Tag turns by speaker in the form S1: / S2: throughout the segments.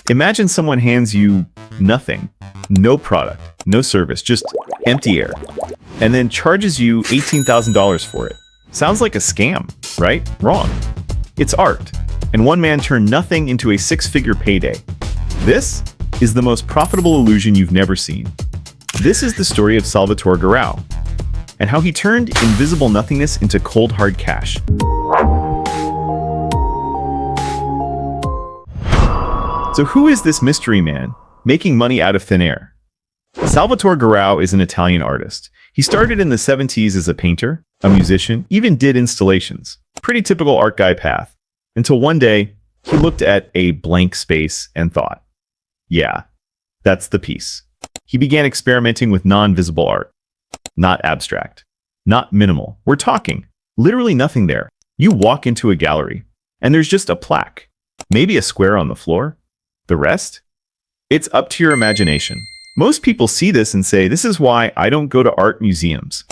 S1: Imagine someone hands you nothing, no product, no service, just empty air, and then charges you $18,000 for it. Sounds like a scam, right? Wrong. It's art, and one man turned nothing into a six-figure payday. This is the most profitable illusion you've never seen. This is the story of Salvatore Garau, and how he turned invisible nothingness into cold hard cash. So who is this mystery man making money out of thin air? Salvatore Garau is an Italian artist. He started in the 70s as a painter, a musician, even did installations. Pretty typical art guy path. Until one day, he looked at a blank space and thought, yeah, that's the piece. He began experimenting with non-visible art. Not abstract. Not minimal. We're talking literally nothing there. You walk into a gallery, and there's just a plaque. Maybe a square on the floor. The rest? It's up to your imagination. Most people see this and say, this is why I don't go to art museums.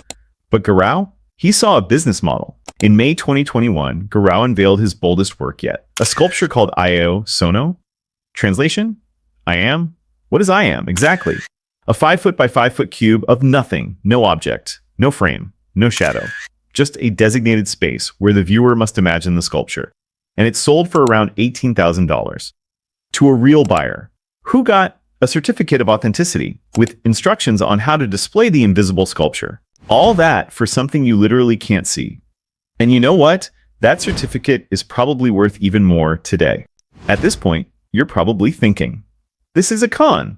S1: But Garau, he saw a business model. In May 2021, Garau unveiled his boldest work yet, a sculpture called Io Sono. Translation? I am? What is I am? Exactly. A 5 foot by 5 foot cube of nothing, no object, no frame, no shadow. Just a designated space where the viewer must imagine the sculpture. And it sold for around $18,000. To a real buyer, who got a certificate of authenticity with instructions on how to display the invisible sculpture. All that for something you literally can't see. And you know what? That certificate is probably worth even more today. At this point, you're probably thinking, this is a con.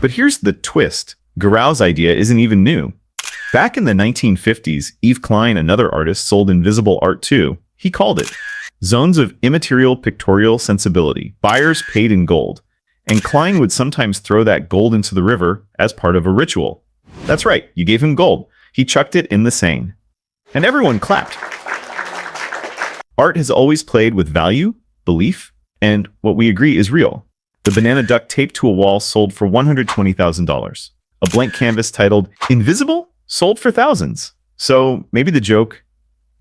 S1: But here's the twist. Garau's idea isn't even new. Back in the 1950s, Yves Klein, another artist, sold invisible art too. He called it zones of immaterial pictorial sensibility. Buyers paid in gold. And Klein would sometimes throw that gold into the river as part of a ritual. That's right, you gave him gold. He chucked it in the Seine. And everyone clapped. Art has always played with value, belief, and what we agree is real. The banana duck taped to a wall sold for $120,000. A blank canvas titled Invisible sold for thousands. So maybe the joke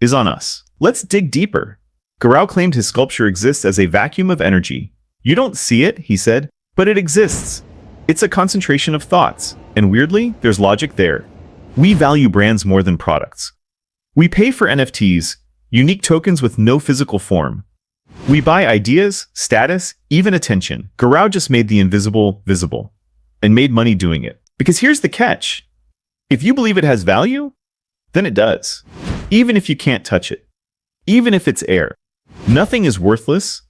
S1: is on us. Let's dig deeper. Garau claimed his sculpture exists as a vacuum of energy. You don't see it, he said, but it exists. It's a concentration of thoughts. And weirdly, there's logic there. We value brands more than products. We pay for NFTs, unique tokens with no physical form. We buy ideas, status, even attention. Garau just made the invisible visible and made money doing it. Because here's the catch. If you believe it has value, then it does. Even if you can't touch it. Even if it's air. Nothing is worthless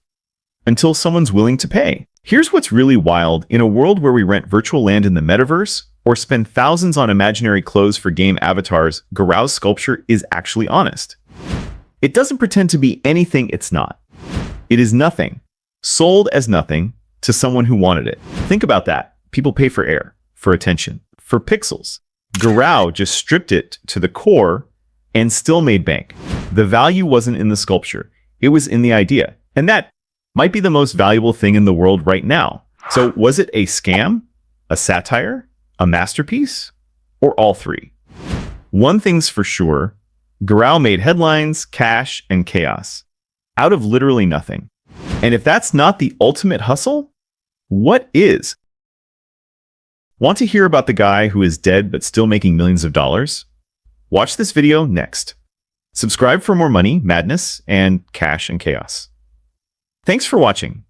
S1: until someone's willing to pay. Here's what's really wild. In a world where we rent virtual land in the metaverse or spend thousands on imaginary clothes for game avatars, Garau's sculpture is actually honest. It doesn't pretend to be anything it's not. It is nothing, sold as nothing to someone who wanted it. Think about that. People pay for air, for attention, for pixels. Garau just stripped it to the core and still made bank. The value wasn't in the sculpture. It was in the idea. And that might be the most valuable thing in the world right now. So was it a scam, a satire, a masterpiece, or all three? One thing's for sure, Garau made headlines, cash, and chaos out of literally nothing. And if that's not the ultimate hustle, what is? Want to hear about the guy who is dead but still making millions of dollars? Watch this video next. Subscribe for more money, madness, and cash and chaos. Thanks for watching.